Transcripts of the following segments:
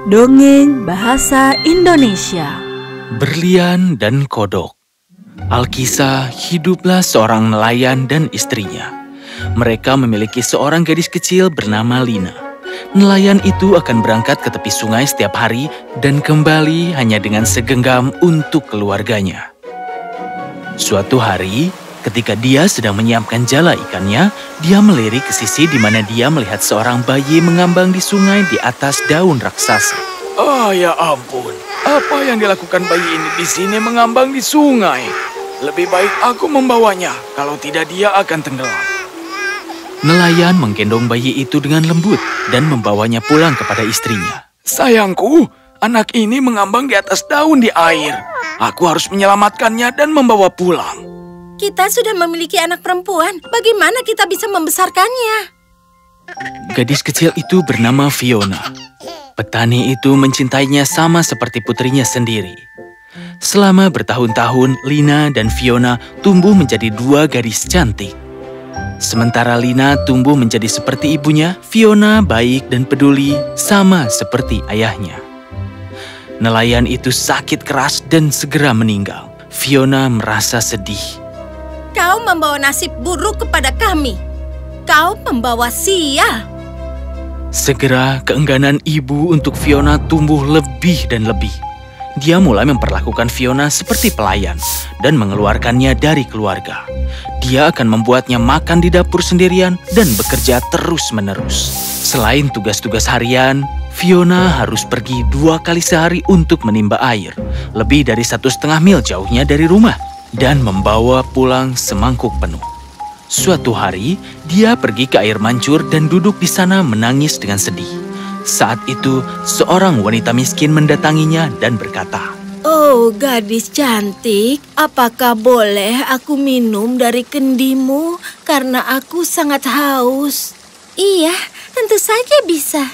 Dongeng Bahasa Indonesia. Berlian dan Kodok. Alkisah, hiduplah seorang nelayan dan istrinya. Mereka memiliki seorang gadis kecil bernama Lina. Nelayan itu akan berangkat ke tepi sungai setiap hari dan kembali hanya dengan segenggam untuk keluarganya. Suatu hari, ketika dia sedang menyiapkan jala ikannya, dia melirik ke sisi di mana dia melihat seorang bayi mengambang di sungai di atas daun raksasa. Oh ya ampun, apa yang dilakukan bayi ini di sini mengambang di sungai? Lebih baik aku membawanya, kalau tidak dia akan tenggelam. Nelayan menggendong bayi itu dengan lembut dan membawanya pulang kepada istrinya. Sayangku, anak ini mengambang di atas daun di air. Aku harus menyelamatkannya dan membawa pulang. Kita sudah memiliki anak perempuan. Bagaimana kita bisa membesarkannya? Gadis kecil itu bernama Fiona. Petani itu mencintainya sama seperti putrinya sendiri. Selama bertahun-tahun, Lina dan Fiona tumbuh menjadi dua gadis cantik. Sementara Lina tumbuh menjadi seperti ibunya, Fiona baik dan peduli sama seperti ayahnya. Nelayan itu sakit keras dan segera meninggal. Fiona merasa sedih. Kau membawa nasib buruk kepada kami. Kau membawa sial. Segera keengganan ibu untuk Fiona tumbuh lebih dan lebih. Dia mulai memperlakukan Fiona seperti pelayan dan mengeluarkannya dari keluarga. Dia akan membuatnya makan di dapur sendirian dan bekerja terus-menerus. Selain tugas-tugas harian, Fiona harus pergi 2 kali sehari untuk menimba air, lebih dari 1,5 mil jauhnya dari rumah, dan membawa pulang semangkuk penuh. Suatu hari, dia pergi ke air mancur dan duduk di sana menangis dengan sedih. Saat itu, seorang wanita miskin mendatanginya dan berkata, Oh, gadis cantik, apakah boleh aku minum dari kendimu karena aku sangat haus? Iya, tentu saja bisa.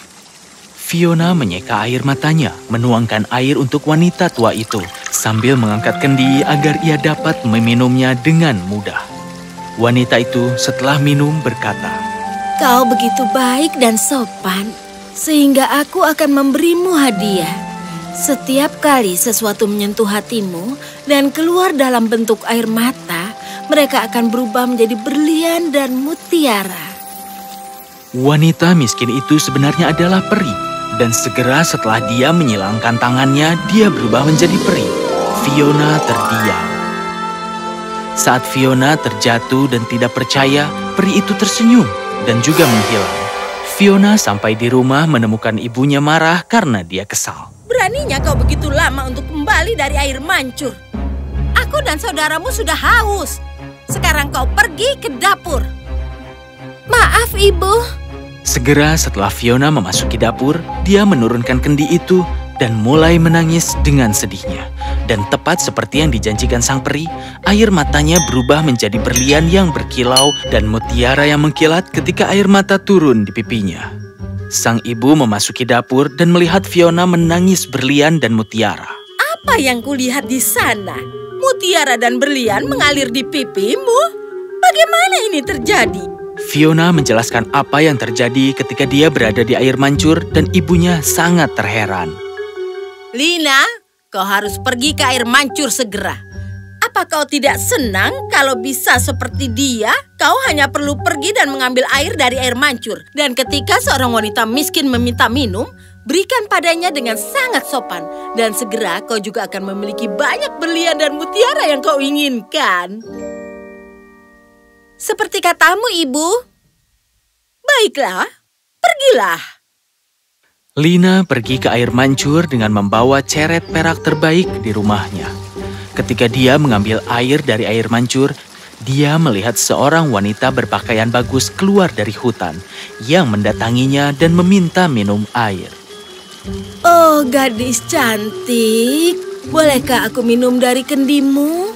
Fiona menyeka air matanya, menuangkan air untuk wanita tua itu, sambil mengangkat kendi agar ia dapat meminumnya dengan mudah. Wanita itu setelah minum berkata, Kau begitu baik dan sopan, sehingga aku akan memberimu hadiah. Setiap kali sesuatu menyentuh hatimu dan keluar dalam bentuk air mata, mereka akan berubah menjadi berlian dan mutiara. Wanita miskin itu sebenarnya adalah peri. Dan segera setelah dia menyilangkan tangannya, dia berubah menjadi peri. Fiona terdiam. Saat Fiona terjatuh dan tidak percaya, peri itu tersenyum dan juga menghilang. Fiona sampai di rumah menemukan ibunya marah karena dia kesal. Beraninya kau begitu lama untuk kembali dari air mancur. Aku dan saudaramu sudah haus. Sekarang kau pergi ke dapur. Maaf, Ibu. Segera setelah Fiona memasuki dapur, dia menurunkan kendi itu dan mulai menangis dengan sedihnya. Dan tepat seperti yang dijanjikan sang peri, air matanya berubah menjadi berlian yang berkilau dan mutiara yang mengkilat ketika air mata turun di pipinya. Sang ibu memasuki dapur dan melihat Fiona menangis berlian dan mutiara. Apa yang kulihat di sana? Mutiara dan berlian mengalir di pipimu? Bagaimana ini terjadi? Fiona menjelaskan apa yang terjadi ketika dia berada di air mancur dan ibunya sangat terheran. Lina, kau harus pergi ke air mancur segera. Apa kau tidak senang kalau bisa seperti dia? Kau hanya perlu pergi dan mengambil air dari air mancur. Dan ketika seorang wanita miskin meminta minum, berikan padanya dengan sangat sopan. Dan segera kau juga akan memiliki banyak berlian dan mutiara yang kau inginkan. Seperti katamu, Ibu. Baiklah, pergilah. Lina pergi ke air mancur dengan membawa ceret perak terbaik di rumahnya. Ketika dia mengambil air dari air mancur, dia melihat seorang wanita berpakaian bagus keluar dari hutan yang mendatanginya dan meminta minum air. Oh, gadis cantik, bolehkah aku minum dari kendimu?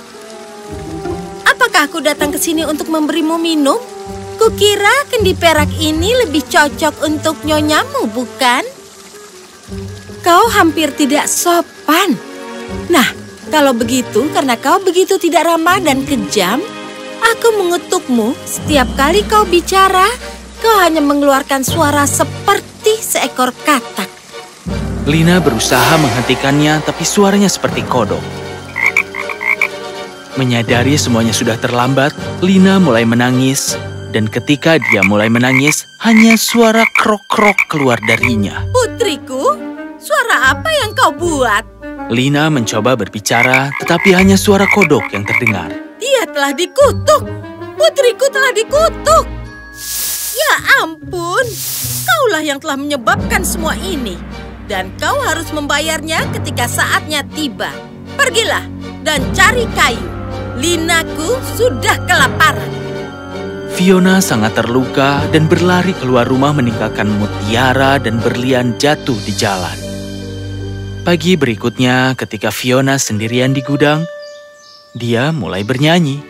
Apakah aku datang ke sini untuk memberimu minum? Kukira kendi perak ini lebih cocok untuk nyonyamu, bukan? Kau hampir tidak sopan. Nah, kalau begitu, karena kau begitu tidak ramah dan kejam, aku mengutukmu setiap kali kau bicara, kau hanya mengeluarkan suara seperti seekor katak. Lina berusaha menghentikannya, tapi suaranya seperti kodok. Menyadari semuanya sudah terlambat, Lina mulai menangis. Dan ketika dia mulai menangis, hanya suara krok-krok keluar darinya. Putriku, suara apa yang kau buat? Lina mencoba berbicara, tetapi hanya suara kodok yang terdengar. Dia telah dikutuk. Putriku telah dikutuk. Ya ampun, kaulah yang telah menyebabkan semua ini. Dan kau harus membayarnya ketika saatnya tiba. Pergilah dan cari kayu. Linaku sudah kelaparan. Fiona sangat terluka dan berlari keluar rumah meninggalkan mutiara dan berlian jatuh di jalan. Pagi berikutnya, ketika Fiona sendirian di gudang, dia mulai bernyanyi.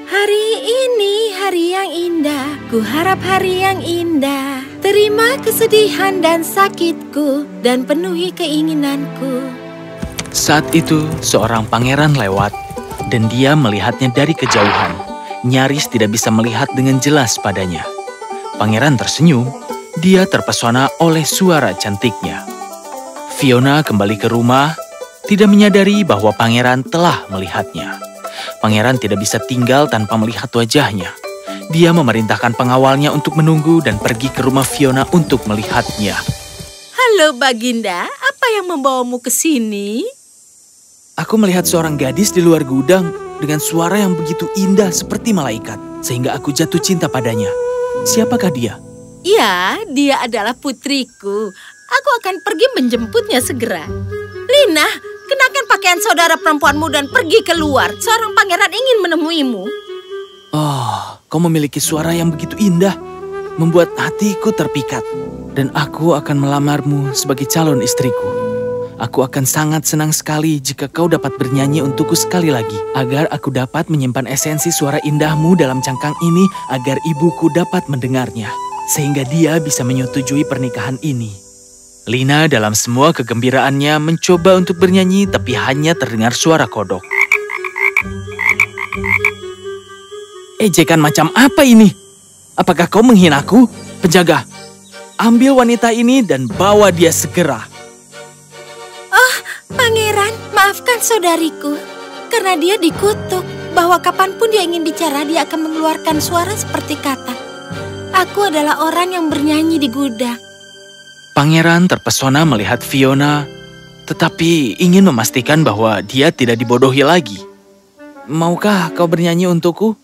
Hari ini hari yang indah, ku harap hari yang indah. Terima kesedihan dan sakitku dan penuhi keinginanku. Saat itu, seorang pangeran lewat dan dia melihatnya dari kejauhan. Nyaris tidak bisa melihat dengan jelas padanya. Pangeran tersenyum, dia terpesona oleh suara cantiknya. Fiona kembali ke rumah, tidak menyadari bahwa pangeran telah melihatnya. Pangeran tidak bisa tinggal tanpa melihat wajahnya. Dia memerintahkan pengawalnya untuk menunggu dan pergi ke rumah Fiona untuk melihatnya. Halo Baginda, apa yang membawamu ke sini? Aku melihat seorang gadis di luar gudang dengan suara yang begitu indah seperti malaikat, sehingga aku jatuh cinta padanya. Siapakah dia? Ya, dia adalah putriku. Aku akan pergi menjemputnya segera. Lina, kenakan pakaian saudara perempuanmu dan pergi keluar. Seorang pangeran ingin menemuimu. Oh, kau memiliki suara yang begitu indah, membuat hatiku terpikat. Dan aku akan melamarmu sebagai calon istriku. Aku akan sangat senang sekali jika kau dapat bernyanyi untukku sekali lagi, agar aku dapat menyimpan esensi suara indahmu dalam cangkang ini, agar ibuku dapat mendengarnya, sehingga dia bisa menyetujui pernikahan ini. Lina dalam semua kegembiraannya mencoba untuk bernyanyi, tapi hanya terdengar suara kodok. Ejekan macam apa ini? Apakah kau menghinaku? Penjaga, ambil wanita ini dan bawa dia segera. Pangeran, maafkan saudariku. Karena dia dikutuk bahwa kapanpun dia ingin bicara, dia akan mengeluarkan suara seperti katak. Aku adalah orang yang bernyanyi di gudang. Pangeran terpesona melihat Fiona, tetapi ingin memastikan bahwa dia tidak dibodohi lagi. Maukah kau bernyanyi untukku?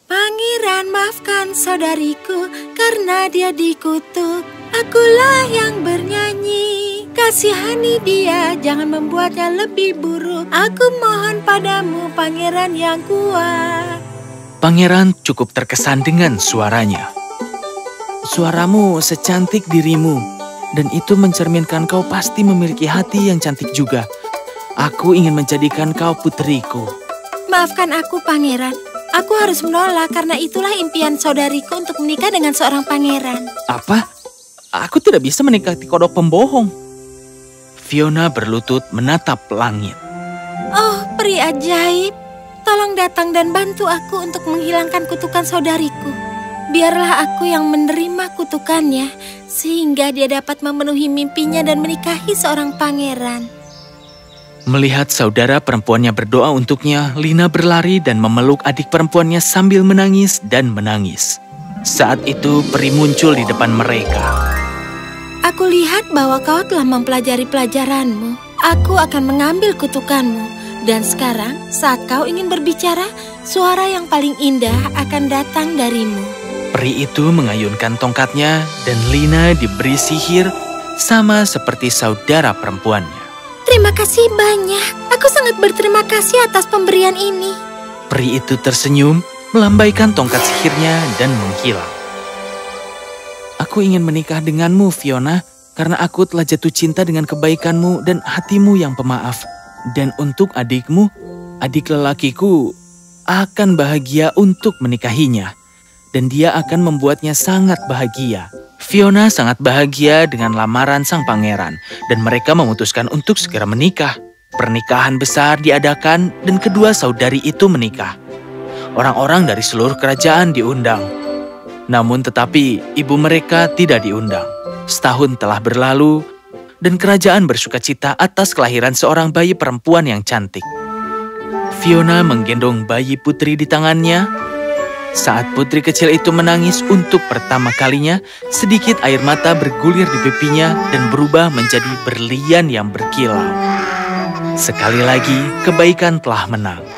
Pangeran, maafkan saudariku karena dia dikutuk. Akulah yang bernyanyi. Kasihani dia, jangan membuatnya lebih buruk. Aku mohon padamu, pangeran yang kuat. Pangeran cukup terkesan dengan suaranya. Suaramu secantik dirimu, dan itu mencerminkan kau pasti memiliki hati yang cantik juga. Aku ingin menjadikan kau putriku. Maafkan aku, pangeran. Aku harus menolak karena itulah impian saudariku untuk menikah dengan seorang pangeran. Apa? Aku tidak bisa menikahi kodok pembohong. Fiona berlutut menatap langit. Oh, peri ajaib. Tolong datang dan bantu aku untuk menghilangkan kutukan saudariku. Biarlah aku yang menerima kutukannya, sehingga dia dapat memenuhi mimpinya dan menikahi seorang pangeran. Melihat saudara perempuannya berdoa untuknya, Lina berlari dan memeluk adik perempuannya sambil menangis dan menangis. Saat itu peri muncul di depan mereka. Aku lihat bahwa kau telah mempelajari pelajaranmu. Aku akan mengambil kutukanmu. Dan sekarang, saat kau ingin berbicara, suara yang paling indah akan datang darimu. Peri itu mengayunkan tongkatnya dan Lina diberi sihir sama seperti saudara perempuannya. Terima kasih banyak. Aku sangat berterima kasih atas pemberian ini. Peri itu tersenyum, melambaikan tongkat sihirnya dan menghilang. Aku ingin menikah denganmu, Fiona, karena aku telah jatuh cinta dengan kebaikanmu dan hatimu yang pemaaf. Dan untuk adikmu, adik lelakiku akan bahagia untuk menikahinya. Dan dia akan membuatnya sangat bahagia. Fiona sangat bahagia dengan lamaran sang pangeran, dan mereka memutuskan untuk segera menikah. Pernikahan besar diadakan dan kedua saudari itu menikah. Orang-orang dari seluruh kerajaan diundang. Namun tetapi ibu mereka tidak diundang. Setahun telah berlalu, dan kerajaan bersukacita atas kelahiran seorang bayi perempuan yang cantik. Fiona menggendong bayi putri di tangannya. Saat putri kecil itu menangis untuk pertama kalinya, sedikit air mata bergulir di pipinya dan berubah menjadi berlian yang berkilau. Sekali lagi, kebaikan telah menang.